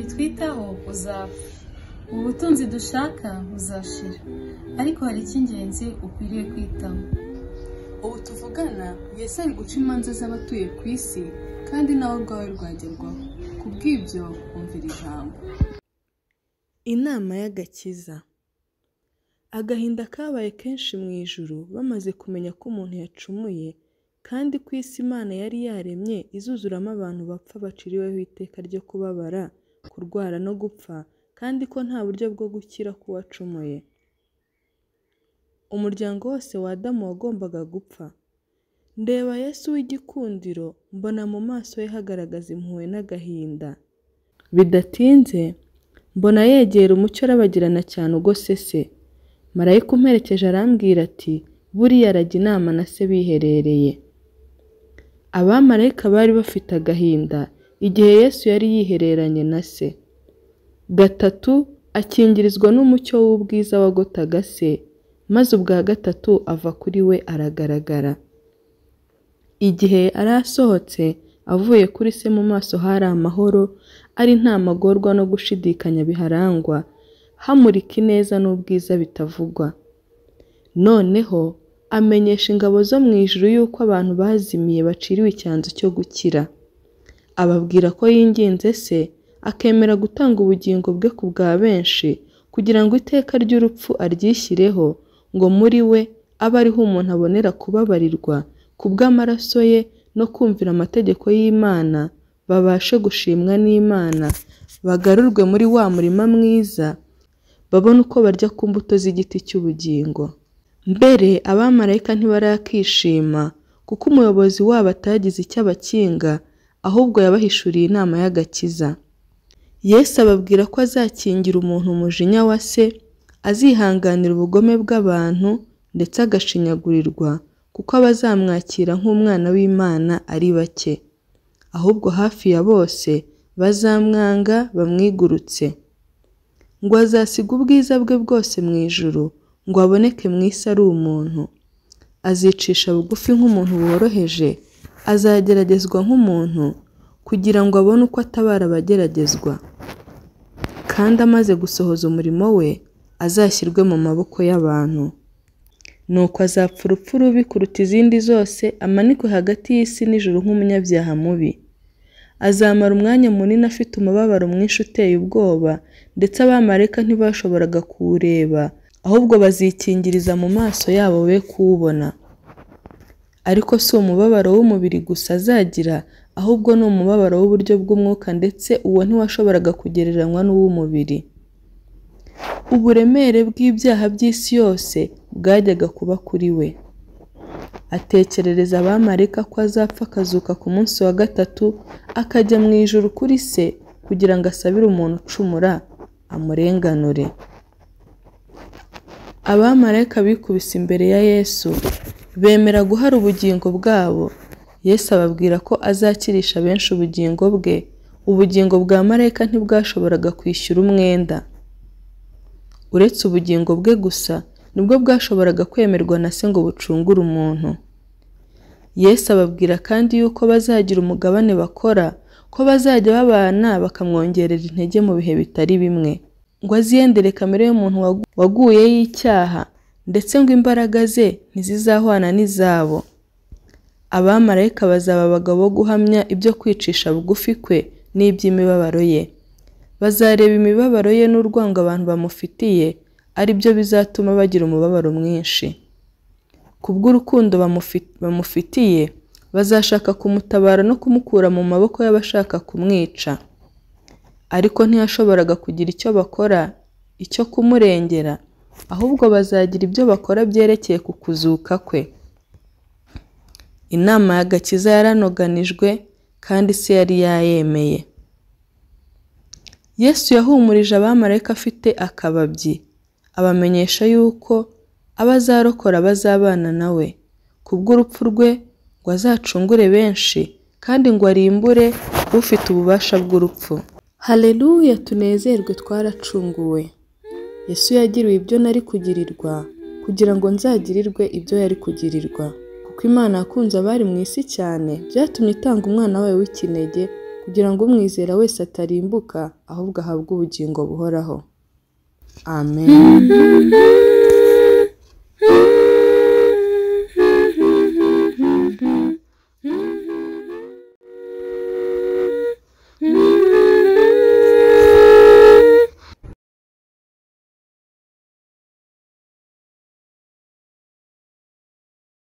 nitwitaho uzapfa, ubutunzi dushaka buzashira, ariko hari icy'ingenzi ukwiriye kwitaho. Ubu tuvugana Yesu ari guca imanza z'abatuye ku isi, kandi nawe rwawe rwagerwaho. Kubw'ibyo umvira ijambo. Inama y'agakiza. Agahinda kabaye kenshi mu ijuru bamaze kumenya ko umuntu yacumuye, kandi ku isi Imana yari yaremye izuzuramo abantu bapfa baciriweho iteka ryo kubabara, kurwara no gupfa, kandi ko nta buryo bwo gukira k'uwacumuye. Umuryango wose wa Adamu wagombaga gupfa. Ndeba Yesu w'igikundiro, mbona mu maso ye hagaragaza impuhwe n'agahinda. Bidatinze mbona yegera umucyo arabagirana cyane ugose se. Marayika umperekeje arambwira ati, buriya arajya inama na se biherereye. Abamarayika bari bafite agahinda igihe Yesu yari yihereranye na se. Gatatu akingirizwa n'umucyo w'ubwiza wagotaga se, maze ubwa gatatu ava kuri we aragaragara. Igihe arasohotse avuye kuri se, mu maso hari amahoro, ari nta magorwa no gushidikanya biharangwa, hamurika ineza n'ubwiza bitavugwa. Noneho amenyesha ingabo zo mu ijuru yuko abantu bazimiye baciriwe icyanzu cyo gukira. Ababwira ko yinginze se akemera gutanga ubugingo bwe ku bwa benshi, kugira ngo iteka ry'urupfu aryishyireho, ngo muri we abe ariho umuntu abonera kubabarirwa ku bw'amaraso ye no kumvira amategeko y'Imana, babashe gushimwa n'Imana, bagarurwe muri wa murima mwiza, babone uko barya ku mbuto z'igiti cy'ubugingo. Mbere abamarayika ntibarakishima, kuko umuyobozi wabo atagize icyo abakinga, ahubwo yabahishuriye inama y'agakiza. Yesu ababwira ko azakingira umuntu umujinya wa se, azihanganira ubugome bw'abantu ndetse agashinyagurirwa, kuko abazamwakira nk'umwana w'Imana ari bake. Ahubwo hafi ya bose bazamwanga bamwigurutse. Ngo azasiga ubwiza bwe bwose mu ijuru, ngo aboneke mu isi ari umuntu. Azicisha bugufi nk'umuntu woroheje, azageragezwa nk'umuntu, kugira ngo abone uko atabara abageragezwa. Kandi amaze gusohoza umurimo we, azashyirwe mu maboko y'abantu. Nuko azapfa urupfu rubi kuruta izindi zose, amanikwe hagati y'isi n'ijuru nk'umunyabyaha mubi. Azamara umwanya munini afite umubabaro mwinshi uteye ubwoba, ndetse abamarayika ntibashoboraga kuwureba, ahubwo bazikingiriza mu maso yabo be kuwubona. Ariko si umubabaro w'umubiri gusa azagira, ahubwo ni umubabaro w'uburyo bw'umwuka, ndetse uwo ntiwashoboraga kugereranywa n'uw'umubiri. Uburemere bw'ibyaha by'isi yose bwajyaga kuba kuri we. Atekerereza abamarayika ko azapfa akazuka ku munsi wa gatatu, akajya mu ijuru kuri se, kugira ngo asabire umuntu ucumura amurenganure. Abamarayika bikubise imbere ya Yesu, bemera guhara ubugingo bwabo. Yesu ababwira ko azakirisha benshi ubugingo bwe. Ubugingo bwa marayika ntibwashoboraga kwishyura umwenda. Uretse ubugingo bwe gusa nibwo bwashoboraga kwemerwa na se ngo bucungure umuntu. Yesu ababwira kandi yuko bazagira umugabane bakora, ko bazajya babana bakamwongerera intege mu bihe bitari bimwe, ngo aziyendere kamere y'umuntu waguye y'icyaha, ndetse ngo imbaraga ze ntizizahwana n'izabo. Abamarayika bazaba abagabo bo guhamya ibyo kwicisha bugufi kwe n'iby'imibabaro ye. Bazareba imibabaro ye n'urwango abantu bamufitiye, ari byo bizatuma bagira umubabaro mwinshi. Kubw'urukundo bamufitiye, bazashaka kumutabara no kumukura mu maboko y'abashaka kumwica. Ariko ntiyashoboraga kugira icyo bakora, icyo kumurengera, ahubwo bazagira ibyo bakora byerekeye ku kuzuka kwe. Inama y'agakiza yaranoganijwe, kandi se yari yayemeye. Yesu yahumurije abamarayika afite akababyi, abamenyesha yuko abazarokora bazabana nawe. Kubw'urupfu rwe ngo azacungure benshi, kandi ngo arimbure ufite ububasha bw'urupfu. Haleluya, tunezerwe twaracunguwe. Yesu yagiriwe ibyo nari kugirirwa, kugira ngo nzagirirwe ibyo yari kugirirwa. Kuko Imana yakunze abari mu isi cyane, byatumye itanga umwana wayo w'ikinege, kugira ngo umwizera wese atarimbuka ahubwo ahabwe ubugingo buhoraho. Amen.